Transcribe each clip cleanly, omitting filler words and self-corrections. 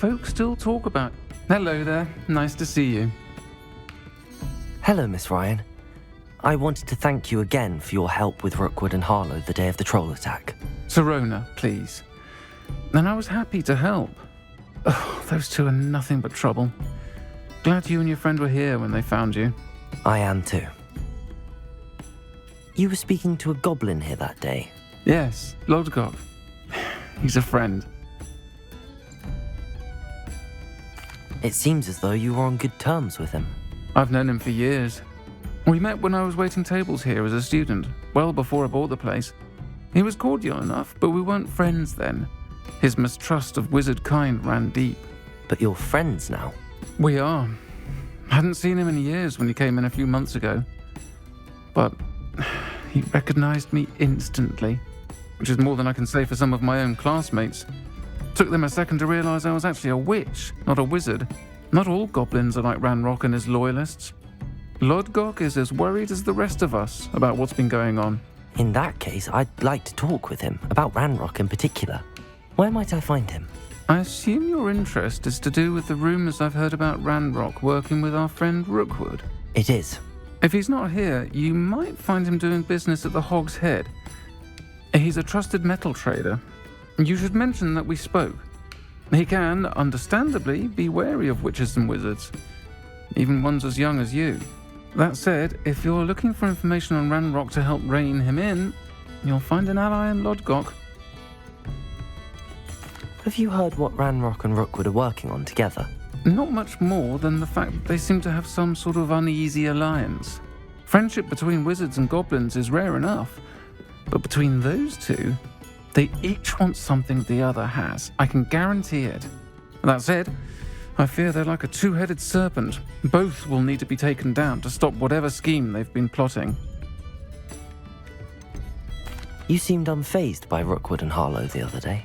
Folks still talk about... Hello there. Nice to see you. Hello, Miss Ryan. I wanted to thank you again for your help with Rookwood and Harlow the day of the troll attack. Sirona, please. And I was happy to help. Oh, those two are nothing but trouble. Glad you and your friend were here when they found you. I am too. You were speaking to a goblin here that day? Yes, Lodgok. He's a friend. It seems as though you were on good terms with him. I've known him for years. We met when I was waiting tables here as a student, well before I bought the place. He was cordial enough, but we weren't friends then. His mistrust of wizard kind ran deep. But you're friends now? We are. Hadn't seen him in years when he came in a few months ago. But he recognized me instantly, which is more than I can say for some of my own classmates. Took them a second to realize I was actually a witch, not a wizard. Not all goblins are like Ranrock and his loyalists. Lodgok is as worried as the rest of us about what's been going on. In that case, I'd like to talk with him, about Ranrock in particular. Where might I find him? I assume your interest is to do with the rumors I've heard about Ranrock working with our friend Rookwood. It is. If he's not here, you might find him doing business at the Hog's Head. He's a trusted metal trader. You should mention that we spoke. He can, understandably, be wary of witches and wizards, even ones as young as you. That said, if you're looking for information on Ranrock to help rein him in, you'll find an ally in Lodgok. Have you heard what Ranrock and Rookwood are working on together? Not much more than the fact that they seem to have some sort of uneasy alliance. Friendship between wizards and goblins is rare enough, but between those two, they each want something the other has. I can guarantee it. That said, I fear they're like a two-headed serpent. Both will need to be taken down to stop whatever scheme they've been plotting. You seemed unfazed by Rookwood and Harlow the other day.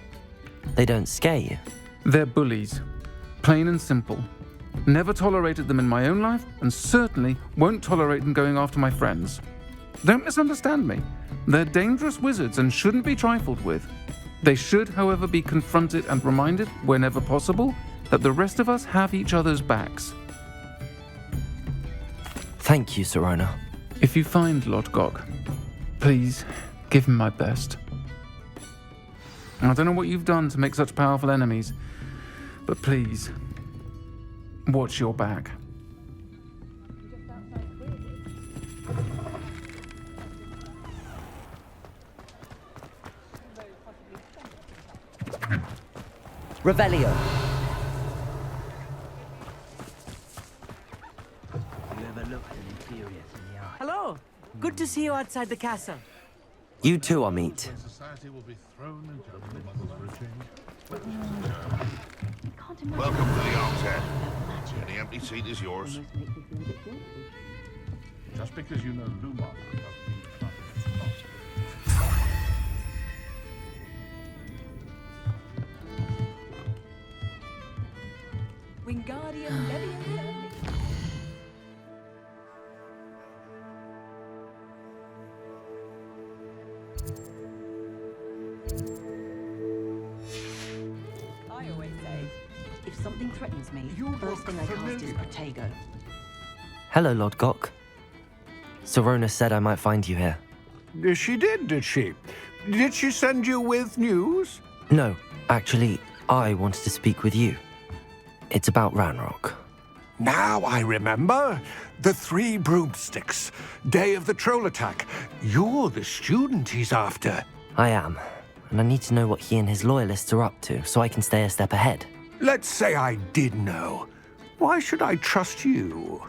They don't scare you? They're bullies. Plain and simple. Never tolerated them in my own life, and certainly won't tolerate them going after my friends. Don't misunderstand me. They're dangerous wizards and shouldn't be trifled with. They should, however, be confronted and reminded, whenever possible, that the rest of us have each other's backs. Thank you, Sirona. If you find Lodgok, please give him my best. I don't know what you've done to make such powerful enemies, but please, watch your back. Revelio. Hello. Good to see you outside the castle. You too, Amit. Welcome to the Arm's Head. Any empty seat is yours. Just because you know Lumar Wingardium Leviosa. I always say, if something threatens me, first thing I cast is Protego. Hello, Lodgok. Sirona said I might find you here. She did she? Did she send you with news? No, actually, I wanted to speak with you. It's about Ranrock. Now I remember. The 3 broomsticks. Day of the troll attack. You're the student he's after. I am, and I need to know what he and his loyalists are up to so I can stay a step ahead. Let's say I did know. Why should I trust you?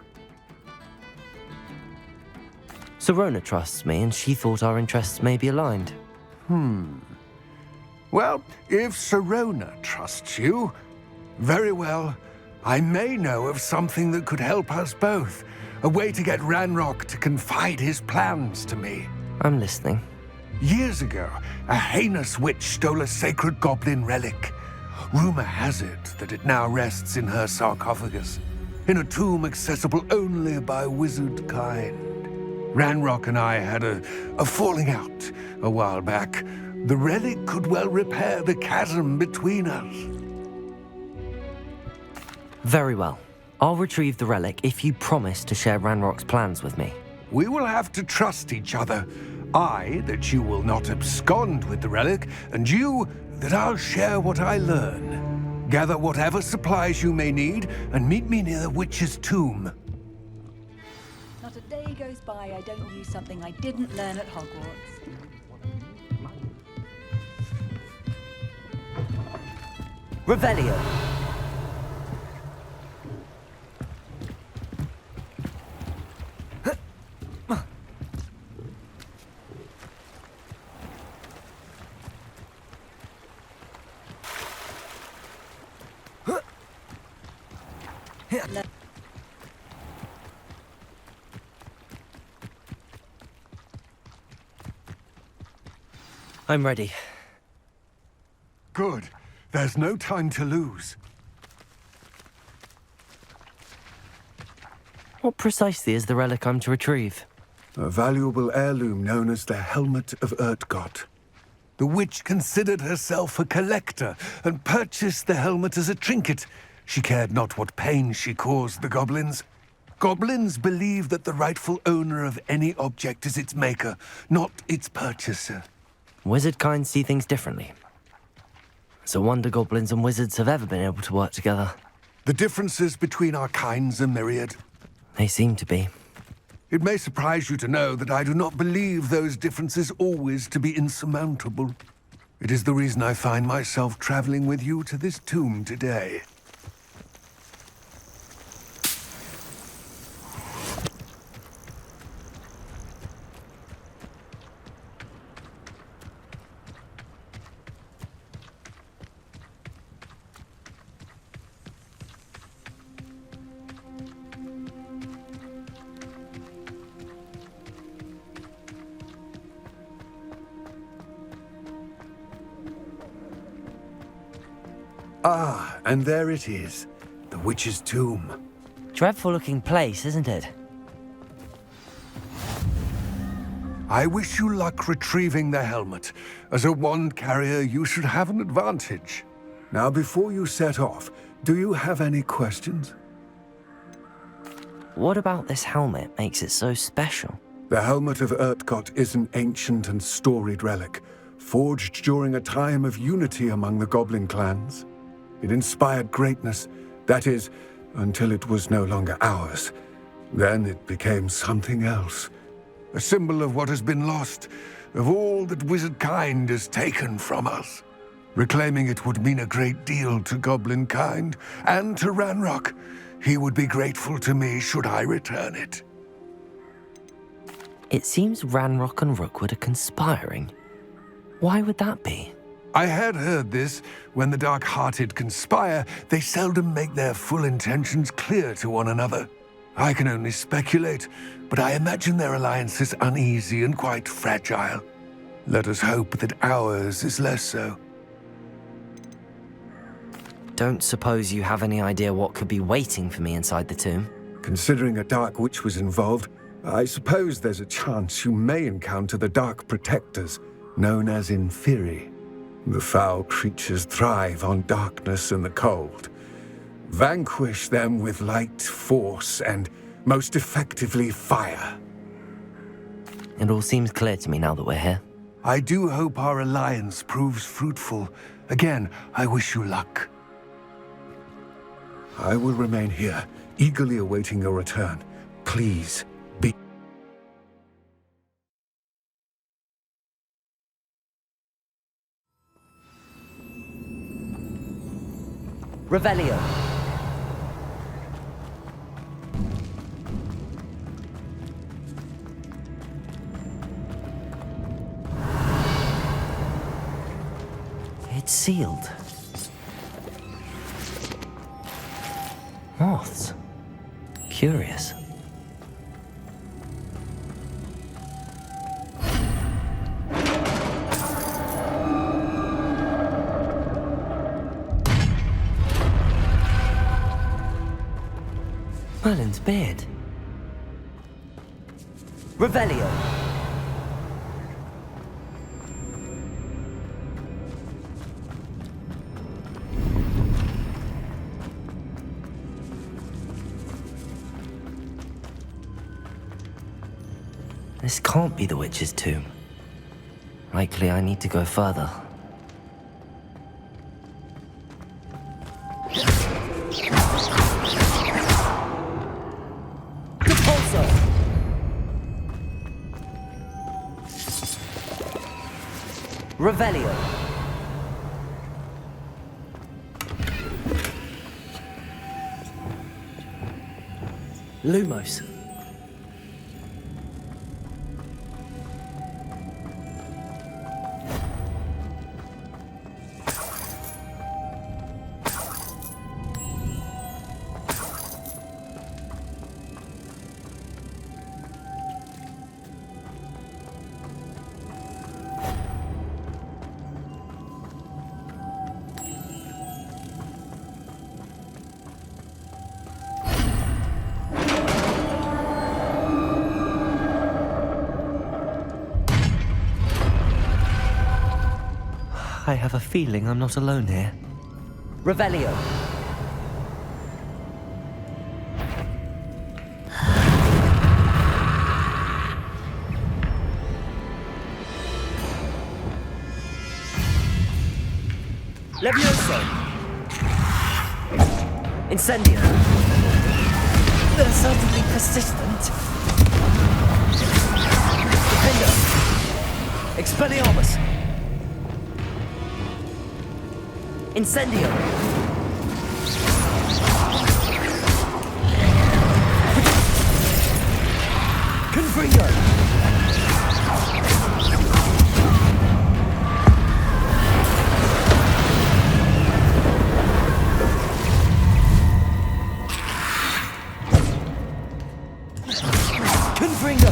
Sirona trusts me, and she thought our interests may be aligned. Well, if Sirona trusts you, very well. I may know of something that could help us both. A way to get Ranrock to confide his plans to me. I'm listening. Years ago, a heinous witch stole a sacred goblin relic. Rumor has it that it now rests in her sarcophagus, in a tomb accessible only by wizard kind. Ranrock and I had a falling out a while back. The relic could well repair the chasm between us. Very well. I'll retrieve the relic if you promise to share Ranrock's plans with me. We will have to trust each other. I, that you will not abscond with the relic, and you, that I'll share what I learn. Gather whatever supplies you may need, and meet me near the witch's tomb. Not a day goes by I don't use something I didn't learn at Hogwarts. Revelio! I'm ready. Good. There's no time to lose. What precisely is the relic I'm to retrieve? A valuable heirloom known as the Helmet of Urtkot. The witch considered herself a collector and purchased the helmet as a trinket. She cared not what pain she caused the goblins. Goblins believe that the rightful owner of any object is its maker, not its purchaser. Wizard kind see things differently. It's a wonder goblins and wizards have ever been able to work together. The differences between our kinds are myriad. They seem to be. It may surprise you to know that I do not believe those differences always to be insurmountable. It is the reason I find myself traveling with you to this tomb today. Ah, and there it is, the witch's tomb. Dreadful looking place, isn't it? I wish you luck retrieving the helmet. As a wand carrier, you should have an advantage. Now, before you set off, do you have any questions? What about this helmet makes it so special? The Helmet of Urtkot is an ancient and storied relic, forged during a time of unity among the goblin clans. It inspired greatness, that is, until it was no longer ours. Then it became something else. A symbol of what has been lost, of all that wizard kind is taken from us. Reclaiming it would mean a great deal to goblin kind, and to Ranrock. He would be grateful to me should I return it. It seems Ranrock and Rookwood are conspiring. Why would that be? I had heard this. When the dark-hearted conspire, they seldom make their full intentions clear to one another. I can only speculate, but I imagine their alliance is uneasy and quite fragile. Let us hope that ours is less so. Don't suppose you have any idea what could be waiting for me inside the tomb? Considering a dark witch was involved, I suppose there's a chance you may encounter the Dark Protectors, known as Inferi. The foul creatures thrive on darkness and the cold. Vanquish them with light, force, and most effectively fire. It all seems clear to me now that we're here. I do hope our alliance proves fruitful. Again, I wish you luck. I will remain here, eagerly awaiting your return. Please, be... Revelio. It's sealed. Moths. Curious. Merlin's beard. Revelio. This can't be the witch's tomb. Likely I need to go further. Repulsor! Revelio. Lumos. I have a feeling I'm not alone here. Revelio. Levioso. Incendio. They're certainly persistent. Defender. Expelliarmus. Incendio! Confringo! Confringo!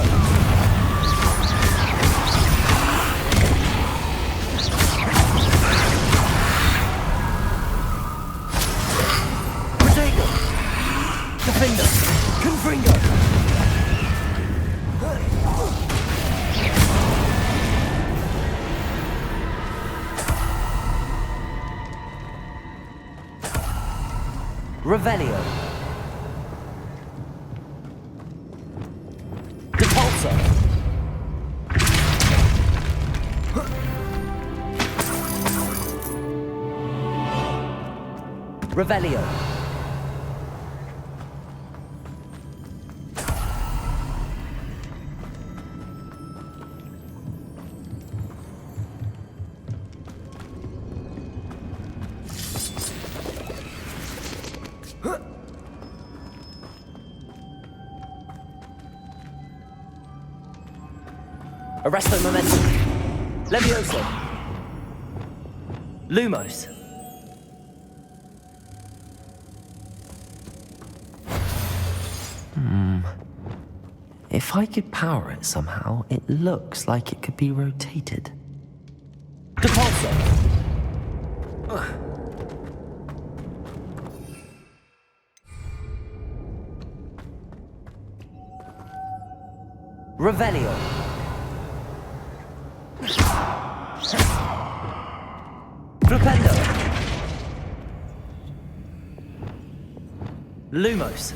Defender! Confringo! Revelio. Repulsor. Revelio. Arresto momentum. Levioso. Lumos. If I could power it somehow, it looks like it could be rotated. Repulsor. Revelio. Flipendo. Lumos.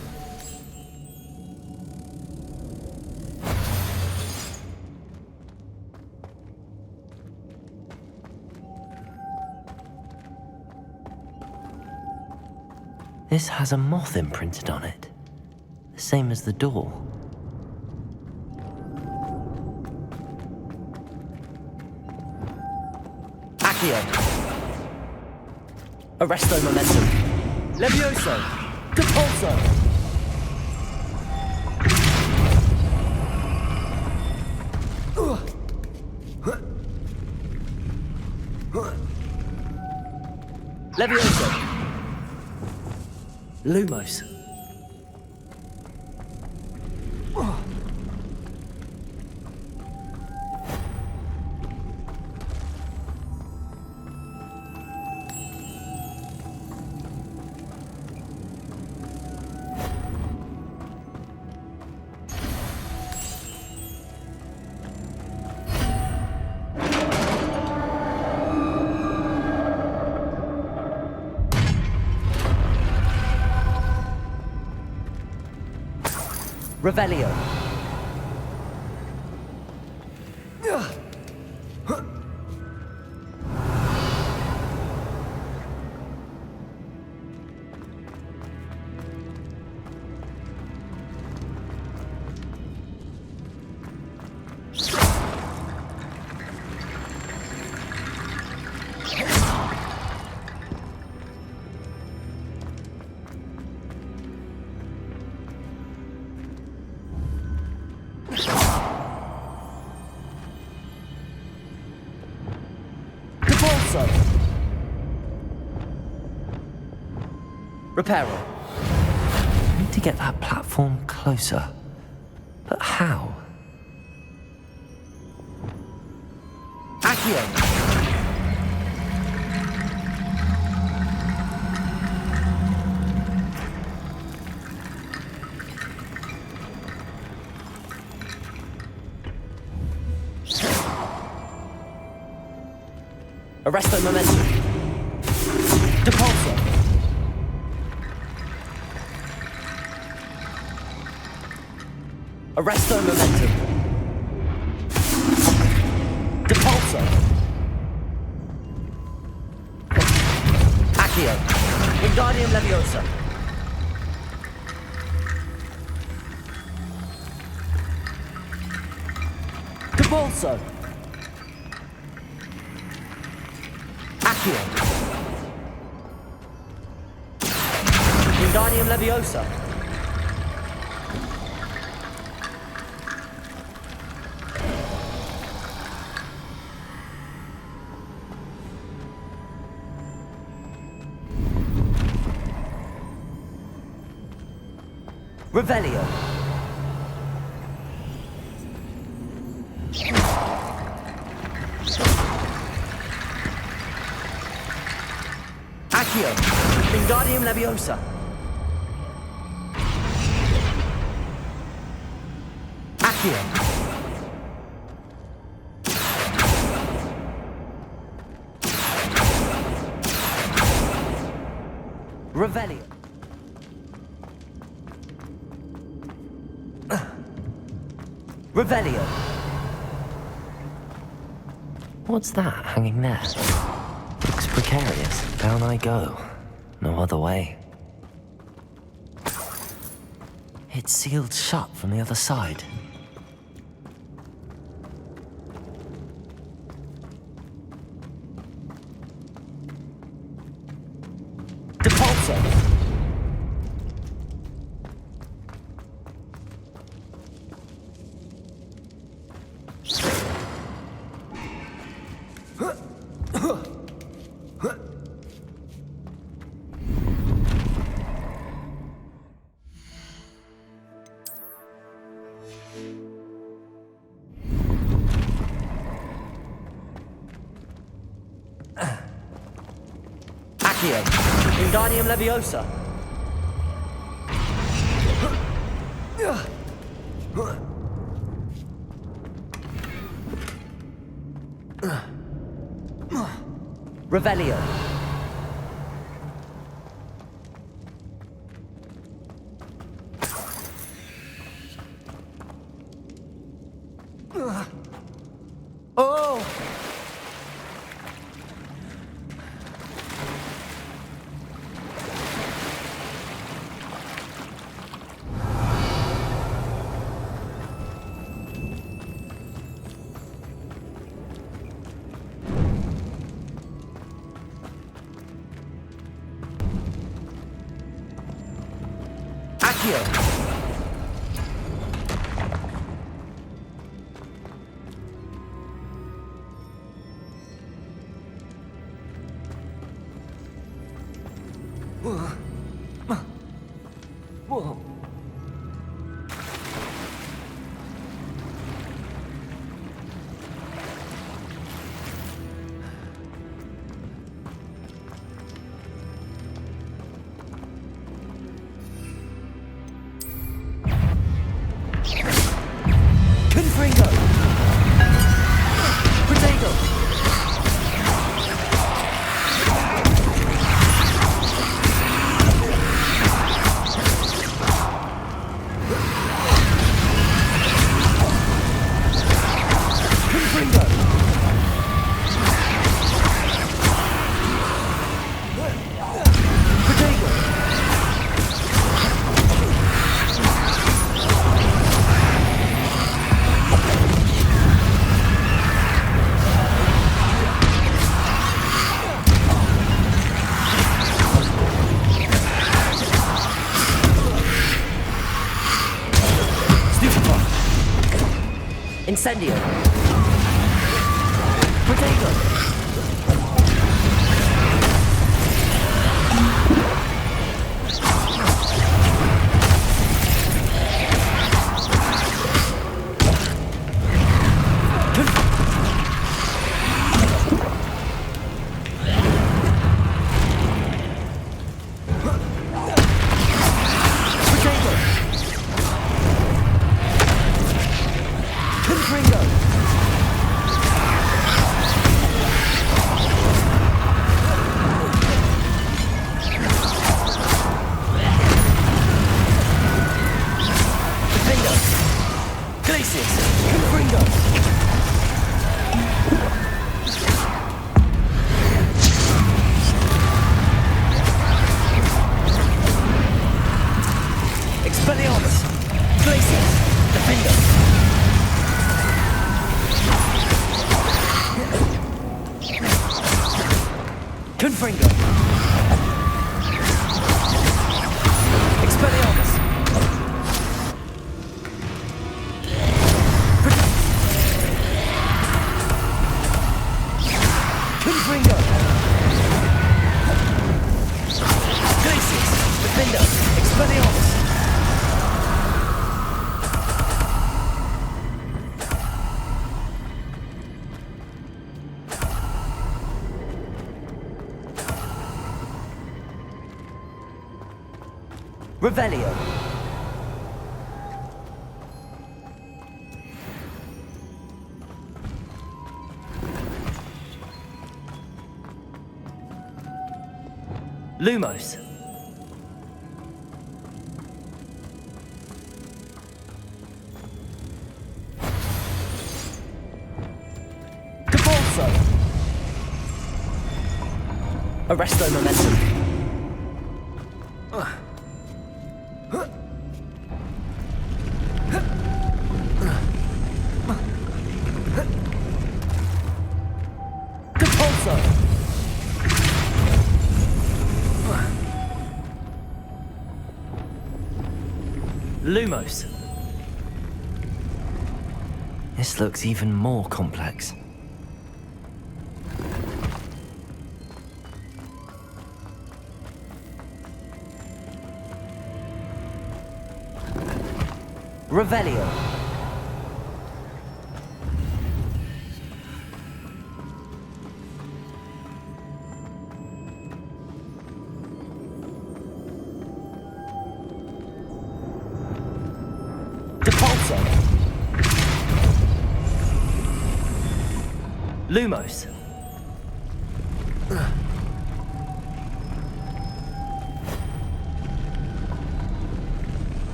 This has a moth imprinted on it, the same as the door. Accio. Arresto momentum. Levioso. Repulsor. Levioso. Lumos. Revelio. Reparo. I need to get that platform closer. But how? Accio! Arresto momentum. Depulso. Arresto momentum. Depulso. Accio. Wingardium Leviosa. Depulso. Accio. Wingardium Leviosa. Revelio. Accio. Wingardium Leviosa. Accio. Revelio. Revelio. What's that hanging there? Looks precarious. Down I go. No other way. It's sealed shut from the other side. Depulso. Accio. Wingardium Leviosa. Revelio. Oh! Accio. Whoa. Confringo. Potato. Incendio! Protego! Revelio. Lumos. Capolso. Arresto momentum. Lumos. This looks even more complex. Revelio. Lumos.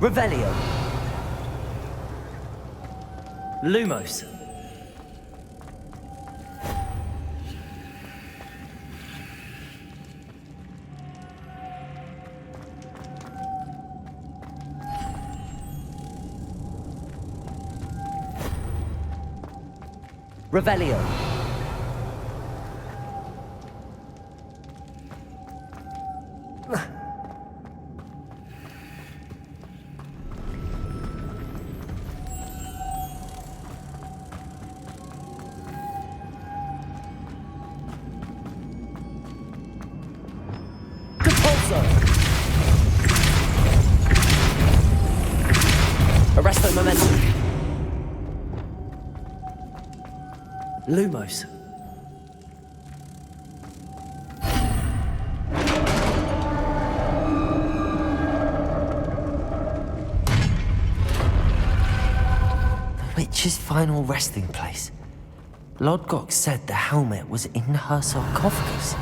Revelio. Lumos. Revelio. Capolso. Arresto momentum. Lumos. The witch's final resting place. Lodgok said the helmet was in her sarcophagus.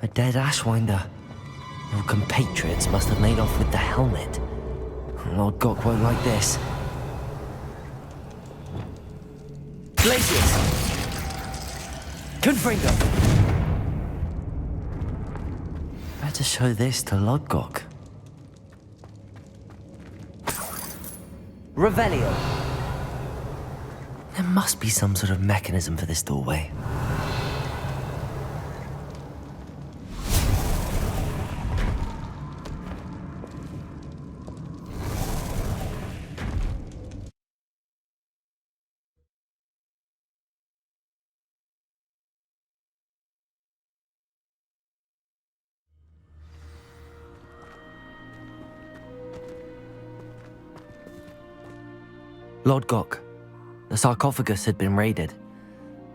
A dead Ashwinder. Your compatriots must have made off with the helmet. Lord Gok won't like this. Glaciers! Confringo! Better show this to Lord Gok. Revelio! There must be some sort of mechanism for this doorway. Lord Gok, the sarcophagus had been raided.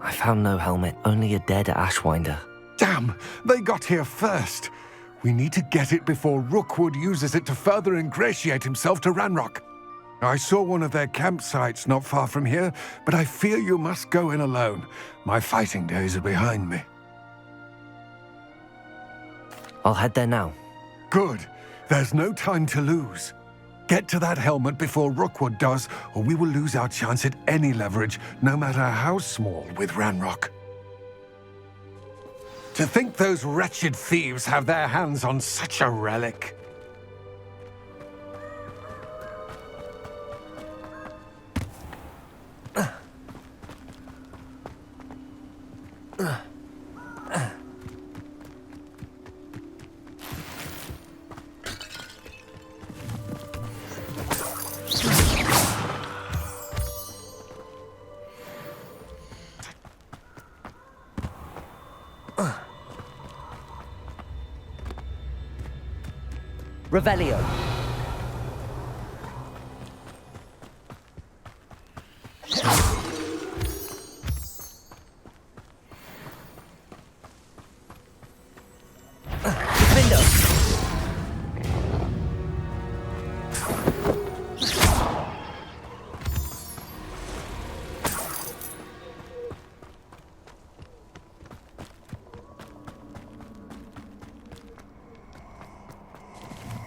I found no helmet, only a dead Ashwinder. Damn! They got here first. We need to get it before Rookwood uses it to further ingratiate himself to Ranrock. I saw one of their campsites not far from here, but I fear you must go in alone. My fighting days are behind me. I'll head there now. Good. There's no time to lose. Get to that helmet before Rookwood does, or we will lose our chance at any leverage, no matter how small, with Ranrock. To think those wretched thieves have their hands on such a relic. Revelio.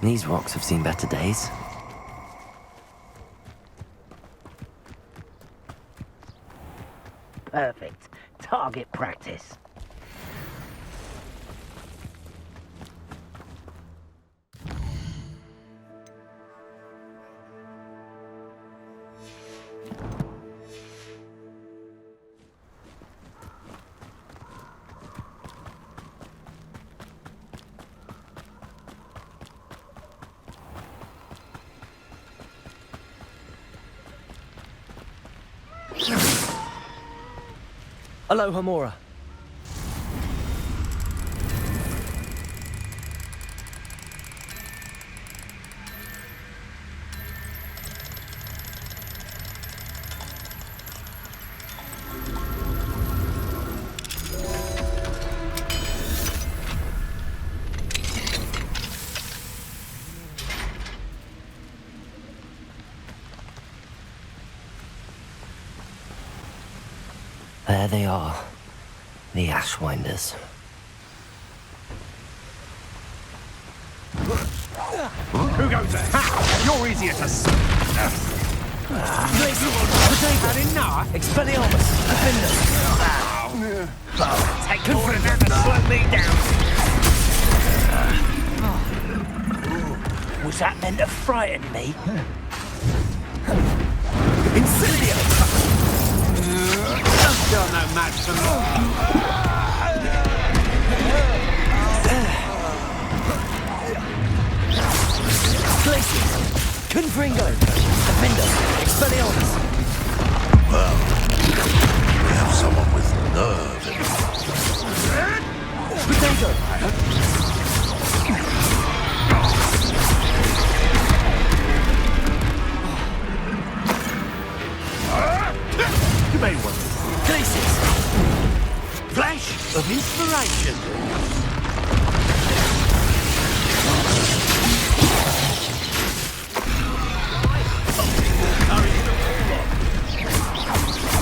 These rocks have seen better days. Perfect. Target practice. Aloha Mora. There they are, the Ashwinders. Who goes there? You're easier to Had enough? Expelliarmus, defender. Take more than that to slow me down. Was that meant to frighten me? Incendio! You're no match for me. Glacius, Confringo, defender, Expelliarmus. Well, we have someone with nerve in Potato. You may want to. Glacius. Flash of inspiration.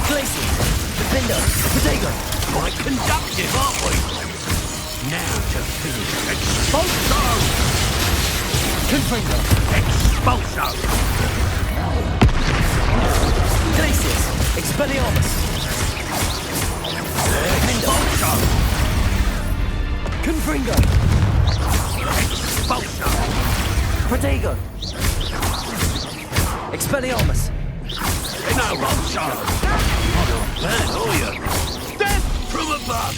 Glacius, defender, Potato. Quite conductive, aren't we? Now to finish. Expulso! Confringo. Expulso! Glacius, Expelliarmus. Expulso! Confringo. Expulso! Protego. Expelliarmus. No, Ronso! Man, oh yeah. Death from above.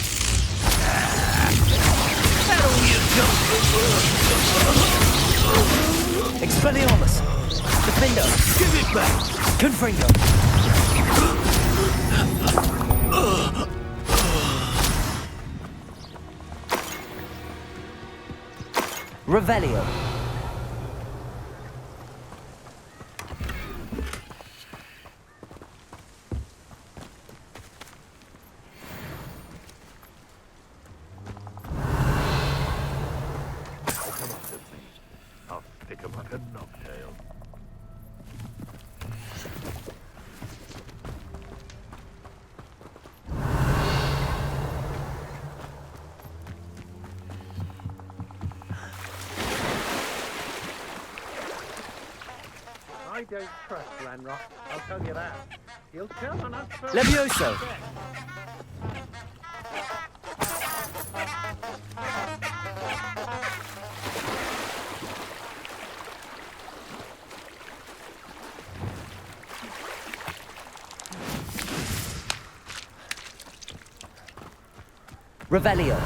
That'll you jump. Expelliarmus! Defender! Give it back. Confringo! Revelio! I'll pick him like a knocktail. I don't trust Ranrock, I'll tell you that. He'll turn on us first. Levioso! Revelio!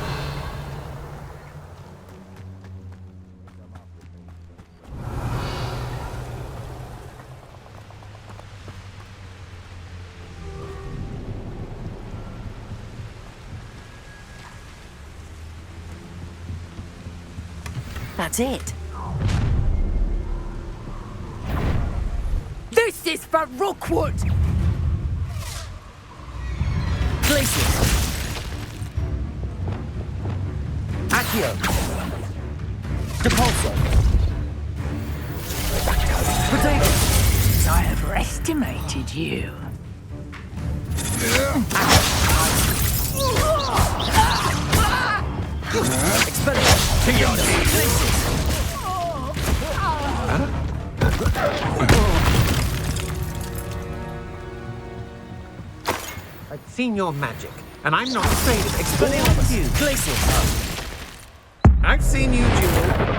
That's it. This is for Rookwood! Glacius! Accio! Depulso! Proteus! I overestimated you. Expelliarmus! To your knees. I've seen your magic, and I'm not afraid of Expelliarmus! you. Glacius! I've seen you duel.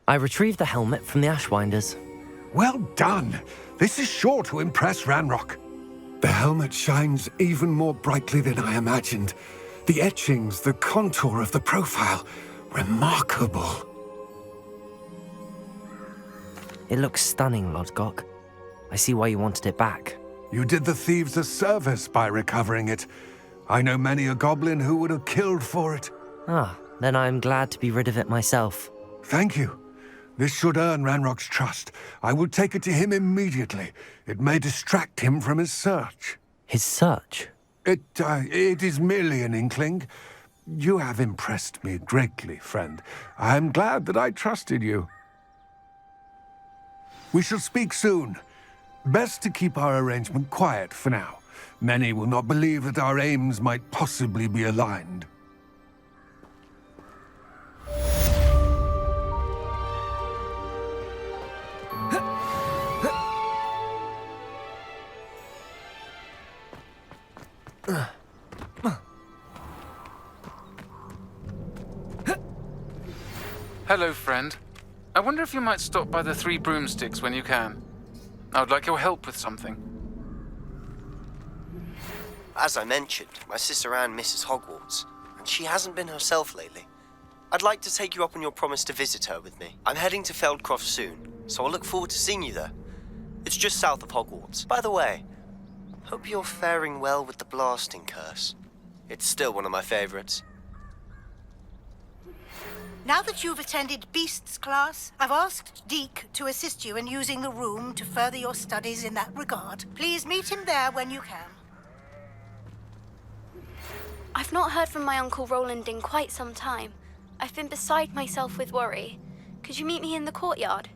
I retrieved the helmet from the Ashwinders. Well done. This is sure to impress Ranrock. The helmet shines even more brightly than I imagined. The etchings, the contour of the profile, remarkable. It looks stunning, Lodgok. I see why you wanted it back. You did the thieves a service by recovering it. I know many a goblin who would have killed for it. Ah, then I'm glad to be rid of it myself. Thank you. This should earn Ranrock's trust. I will take it to him immediately. It may distract him from his search. His search? It is merely an inkling. You have impressed me greatly, friend. I am glad that I trusted you. We shall speak soon. Best to keep our arrangement quiet for now. Many will not believe that our aims might possibly be aligned. Hello, friend. I wonder if you might stop by the Three Broomsticks when you can. I would like your help with something. As I mentioned, my sister Anne misses Hogwarts, and she hasn't been herself lately. I'd like to take you up on your promise to visit her with me. I'm heading to Feldcroft soon, so I'll look forward to seeing you there. It's just south of Hogwarts. By the way, hope you're faring well with the blasting curse. It's still one of my favorites. Now that you've attended Beasts class, I've asked Deke to assist you in using the room to further your studies in that regard. Please meet him there when you can. I've not heard from my Uncle Roland in quite some time. I've been beside myself with worry. Could you meet me in the courtyard?